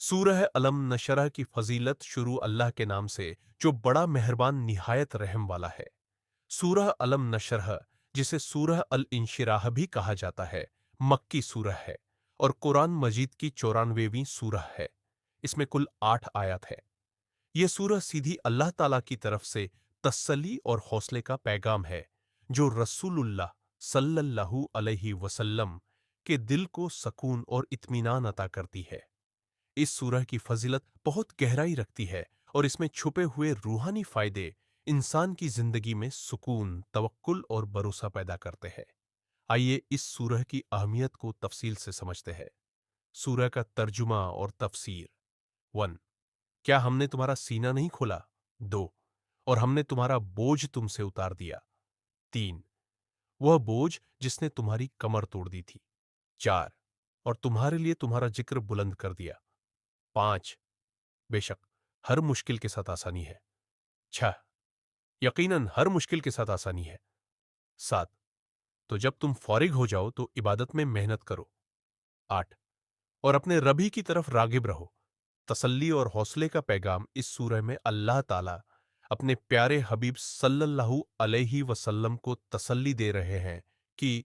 सूरह अलम नशरह की फजीलत शुरू अल्लाह के नाम से जो बड़ा मेहरबान निहायत रहम वाला है। सूरह अलम नशरह, जिसे सूरह अल इंशिराह भी कहा जाता है, मक्की सूरह है और कुरान मजीद की 94वीं सूरह है। इसमें कुल 8 आयत है। यह सूरह सीधी अल्लाह ताला की तरफ से तसल्ली और हौसले का पैगाम है, जो रसूलुल्लाह सल्लल्लाहु अलैहि वसल्लम के दिल को सकून और इत्मीनान अता करती है। इस सूरह की फजीलत बहुत गहराई रखती है और इसमें छुपे हुए रूहानी फायदे इंसान की जिंदगी में सुकून, तवक्कुल और भरोसा पैदा करते हैं। आइए इस सूरह की अहमियत को तफसील से समझते हैं। सूरह का तर्जुमा और तफसीर। 1। क्या हमने तुम्हारा सीना नहीं खोला? 2। और हमने तुम्हारा बोझ तुमसे उतार दिया। 3। वह बोझ जिसने तुम्हारी कमर तोड़ दी थी। 4। और तुम्हारे लिए तुम्हारा जिक्र बुलंद कर दिया। 5। बेशक हर मुश्किल के साथ आसानी है। 6। यकीनन हर मुश्किल के साथ आसानी है। 7। तो जब तुम फारिग हो जाओ तो इबादत में मेहनत करो। 8। और अपने रब ही की तरफ रागिब रहो। तसल्ली और हौसले का पैगाम इस सूरह में अल्लाह ताला अपने प्यारे हबीब सल्लल्लाहु अलैहि वसल्लम को तसल्ली दे रहे हैं कि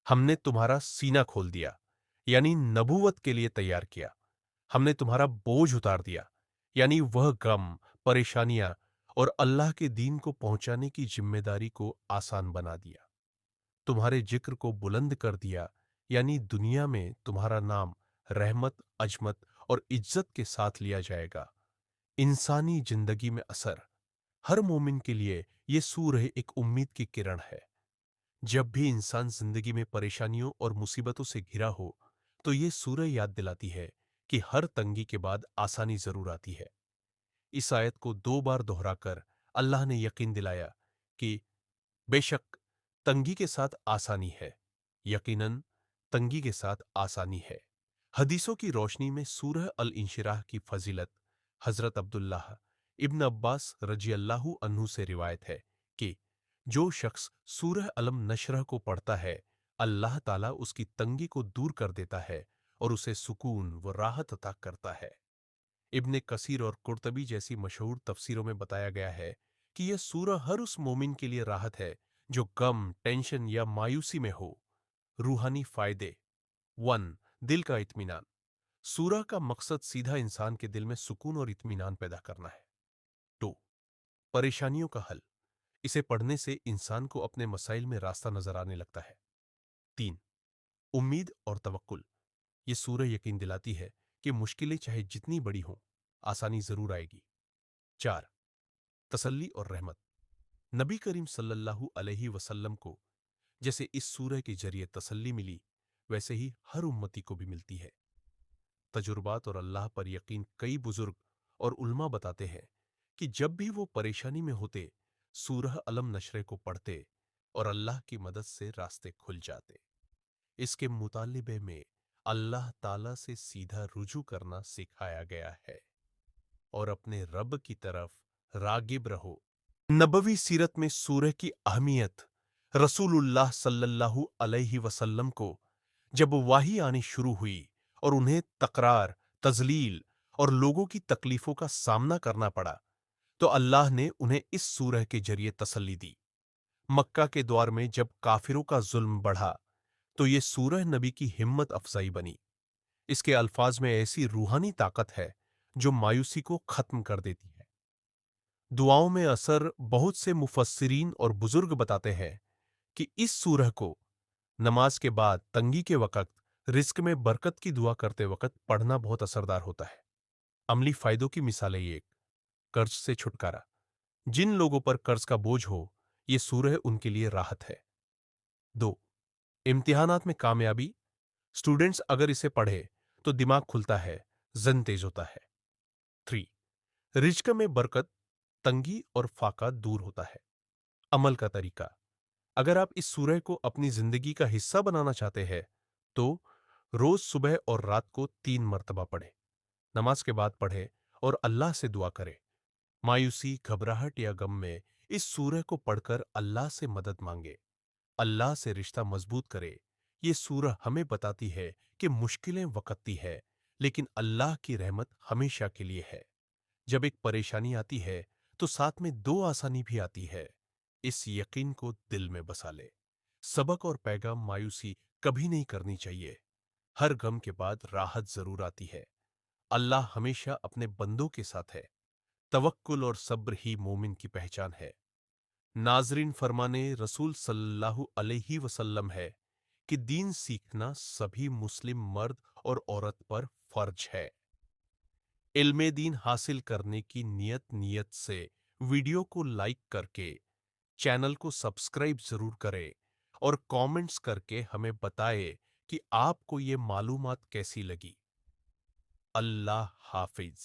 हमने तुम्हारा सीना खोल दिया, यानी नबूवत के लिए तैयार किया। हमने तुम्हारा बोझ उतार दिया, यानी वह गम, परेशानियां और अल्लाह के दीन को पहुंचाने की जिम्मेदारी को आसान बना दिया। तुम्हारे जिक्र को बुलंद कर दिया, यानी दुनिया में तुम्हारा नाम रहमत, अजमत और इज्जत के साथ लिया जाएगा। इंसानी जिंदगी में असर। हर मोमिन के लिए यह सूरह एक उम्मीद की किरण है। जब भी इंसान जिंदगी में परेशानियों और मुसीबतों से घिरा हो, तो ये सूरह याद दिलाती है कि हर तंगी के बाद आसानी जरूर आती है। इस आयत को 2 बार दोहराकर अल्लाह ने यकीन दिलाया कि बेशक तंगी के साथ आसानी है, यकीनन तंगी के साथ आसानी है। हदीसों की रोशनी में सूरह अल इंशिराह की फजीलत हजरत अब्दुल्लाह इब्न अब्बास रजी अल्लाहु अन्हु से रिवायत है कि जो शख्स सूरह अलम नशरह को पढ़ता है, अल्लाह ताला उसकी तंगी को दूर कर देता है और उसे सुकून व राहत अता करता है। इब्ने कसीर और कुर्तबी जैसी मशहूर तफसीरों में बताया गया है कि यह सूरह हर उस मोमिन के लिए राहत है जो गम, टेंशन या मायूसी में हो। रूहानी फायदे। 1। दिल का इत्मीनान। सूरह का मकसद सीधा इंसान के दिल में सुकून और इत्मीनान पैदा करना है। 2। परेशानियों का हल। इसे पढ़ने से इंसान को अपने मसाइल में रास्ता नजर आने लगता है। 3। उम्मीद और तवक्कुल। ये सूरह यकीन दिलाती है कि मुश्किलें चाहे जितनी बड़ी हों, आसानी जरूर आएगी। 4। तसल्ली और रहमत। नबी करीम सल्लल्लाहु अलैहि वसल्लम को जैसे इस सूरह के जरिए तसल्ली मिली, वैसे ही हर उम्मती को भी मिलती है। तजुर्बात और अल्लाह पर यकीन। कई बुजुर्ग और उल्मा बताते हैं कि जब भी वो परेशानी में होते, सूरह अलम नशरे को पढ़ते और अल्लाह की मदद से रास्ते खुल जाते। इसके मुतालिबे में अल्लाह ताला से सीधा रुजू करना सिखाया गया है और अपने रब की तरफ रागिब रहो। नबवी सीरत में सूरह की अहमियत। रसूलुल्लाह सल्लल्लाहु अलैहि वसल्लम को जब वाही आनी शुरू हुई और उन्हें तकरार, तजलील और लोगों की तकलीफों का सामना करना पड़ा, तो अल्लाह ने उन्हें इस सूरह के जरिए तसल्ली दी। मक्का के दौर में जब काफिरों का जुल्म बढ़ा, तो ये सूरह नबी की हिम्मत अफजाई बनी। इसके अल्फाज में ऐसी रूहानी ताकत है जो मायूसी को खत्म कर देती है। दुआओं में असर। बहुत से मुफस्सिरीन और बुजुर्ग बताते हैं कि इस सूरह को नमाज के बाद, तंगी के वक्त, रिस्क में बरकत की दुआ करते वक्त पढ़ना बहुत असरदार होता है। अमली फायदों की मिसालें। एक, कर्ज से छुटकारा। जिन लोगों पर कर्ज का बोझ हो, ये सूरह उनके लिए राहत है। 2. इम्तिहानात में कामयाबी। स्टूडेंट्स अगर इसे पढ़े तो दिमाग खुलता है, जन तेज होता है। 3. रिज्क में बरकत। तंगी और फाका दूर होता है। अमल का तरीका। अगर आप इस सूरह को अपनी जिंदगी का हिस्सा बनाना चाहते हैं, तो रोज सुबह और रात को 3 मर्तबा पढ़ें। नमाज के बाद पढ़ें और अल्लाह से दुआ करें। मायूसी, घबराहट या गम में इस सूरह को पढ़कर अल्लाह से मदद मांगे। अल्लाह से रिश्ता मजबूत करे। ये सूरह हमें बताती है कि मुश्किलें वक्ती है, लेकिन अल्लाह की रहमत हमेशा के लिए है। जब एक परेशानी आती है तो साथ में दो आसानी भी आती है। इस यकीन को दिल में बसा ले। सबक और पैगाम: मायूसी कभी नहीं करनी चाहिए। हर गम के बाद राहत जरूर आती है। अल्लाह हमेशा अपने बंदों के साथ है। तवक्कुल और सब्र ही मोमिन की पहचान है। नाजरीन, फरमाने रसूल सल्लल्लाहु अलैहि वसल्लम है कि दीन सीखना सभी मुस्लिम मर्द और औरत पर फर्ज है। इल्मे दीन हासिल करने की नियत से वीडियो को लाइक करके चैनल को सब्सक्राइब जरूर करें और कमेंट्स करके हमें बताएं कि आपको ये मालूमात कैसी लगी। अल्लाह हाफिज।